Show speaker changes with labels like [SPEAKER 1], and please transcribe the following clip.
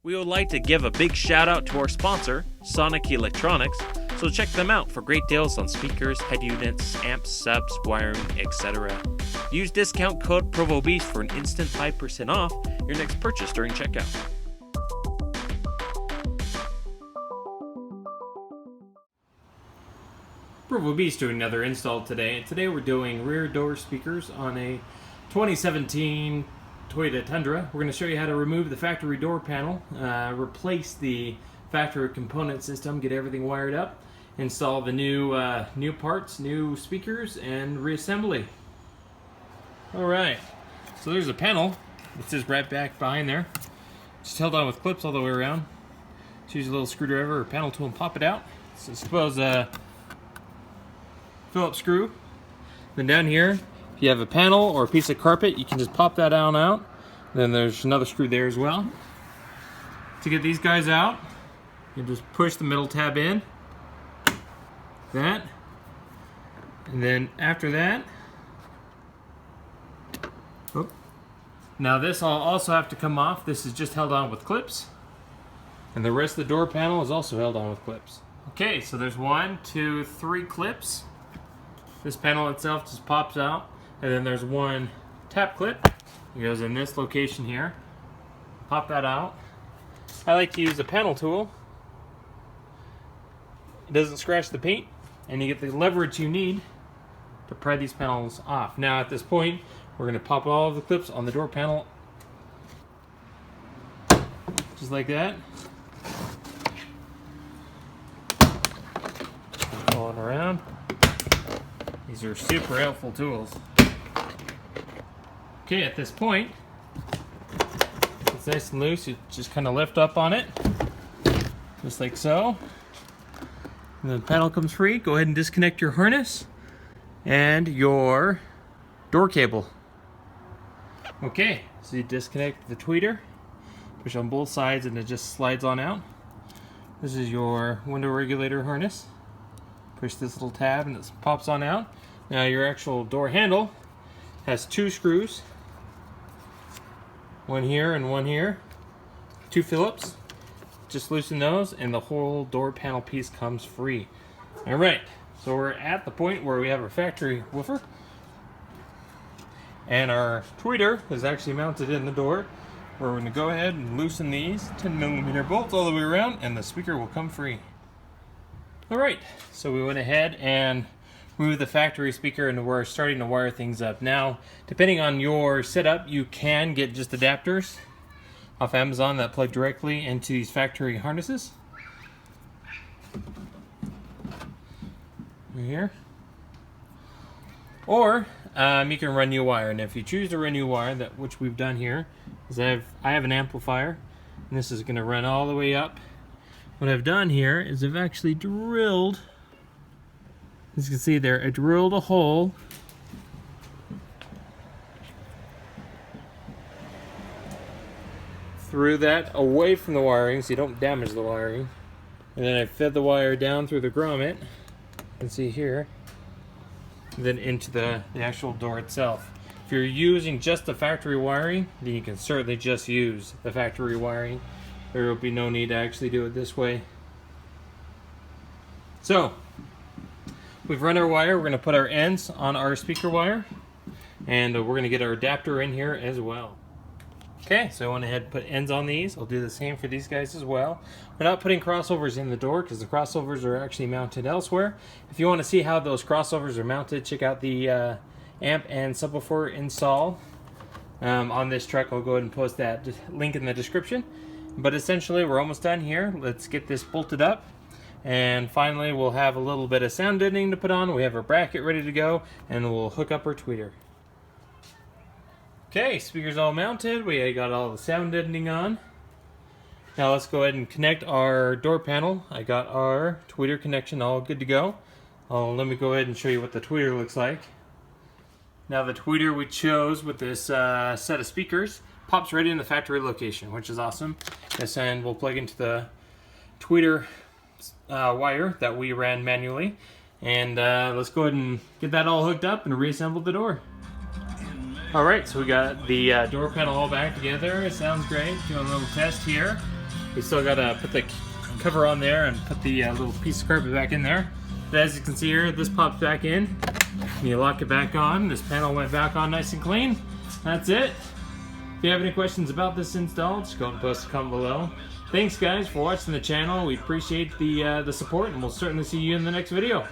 [SPEAKER 1] We would like to give a big shout out to our sponsor, Sonic Electronics, so check them out for great deals on speakers, head units, amps, subs, wiring, etc. Use discount code PROVOBEAST for an instant 5% off your next purchase during checkout. PROVOBEAST doing another install today. Today we're doing rear door speakers on a 2017 Toyota Tundra. We're going to show you how to remove the factory door panel, replace the factory component system, get everything wired up, install the new parts, new speakers, and reassembly. Alright, so there's a panel. It's just right back behind there. Just held on with clips all the way around. Just use a little screwdriver or panel tool and pop it out. So suppose Phillips screw. Then down here, if you have a panel or a piece of carpet, you can just pop that down out. Then there's another screw there as well. To get these guys out, you just push the middle tab in. That. And then after that, now this will also have to come off. This is just held on with clips. And the rest of the door panel is also held on with clips. Okay, so there's 1, 2, 3 clips. This panel itself just pops out. And then there's one tap clip. It goes in this location here. Pop that out. I like to use a panel tool. It doesn't scratch the paint, and you get the leverage you need to pry these panels off. Now at this point, we're going to pop all of the clips on the door panel. Just like that. Pulling around. These are super helpful tools. Okay, at this point, it's nice and loose. You just kind of lift up on it, just like so. And the panel comes free. Go ahead and disconnect your harness and your door cable. Okay, so you disconnect the tweeter, push on both sides, and it just slides on out. This is your window regulator harness. Push this little tab and it pops on out. Now your actual door handle has 2 screws. One here and one here. 2 Phillips. Just loosen those and the whole door panel piece comes free. Alright, so we're at the point where we have our factory woofer. And our tweeter is actually mounted in the door. We're going to go ahead and loosen these 10mm bolts all the way around and the speaker will come free. Alright, so we went ahead and removed the factory speaker and we're starting to wire things up. Now, depending on your setup, you can get just adapters off Amazon that plug directly into these factory harnesses. Right here. Or you can run new wire, and if you choose to run new wire, that which we've done here, is I have an amplifier, and this is going to run all the way up. What I've done here is I've actually drilled, as you can see there, I drilled a hole through that away from the wiring so you don't damage the wiring. And then I fed the wire down through the grommet, you can see here, and then into the actual door itself. If you're using just the factory wiring, then you can certainly just use the factory wiring. There will be no need to actually do it this way. So, we've run our wire. We're going to put our ends on our speaker wire. And we're going to get our adapter in here as well. Okay, so I went ahead and put ends on these. I'll do the same for these guys as well. We're not putting crossovers in the door because the crossovers are actually mounted elsewhere. If you want to see how those crossovers are mounted, check out the amp and subwoofer install on this truck. I'll go ahead and post that link in the description. But essentially, we're almost done here. Let's get this bolted up. And finally, we'll have a little bit of sound deadening to put on. We have our bracket ready to go, and we'll hook up our tweeter. Okay, speakers all mounted. We got all the sound deadening on. Now let's go ahead and connect our door panel. I got our tweeter connection all good to go. Let me go ahead and show you what the tweeter looks like. Now the tweeter we chose with this set of speakers pops right in the factory location, which is awesome. This end will plug into the tweeter wire that we ran manually. And let's go ahead and get that all hooked up and reassemble the door. Alright, so we got the door panel all back together. It sounds great. Doing a little test here. We still gotta put the cover on there and put the little piece of carpet back in there. But as you can see here, this pops back in. And you lock it back on. This panel went back on nice and clean. That's it. If you have any questions about this install, just go and post a comment below. Thanks guys for watching the channel. We appreciate the support, and we'll certainly see you in the next video.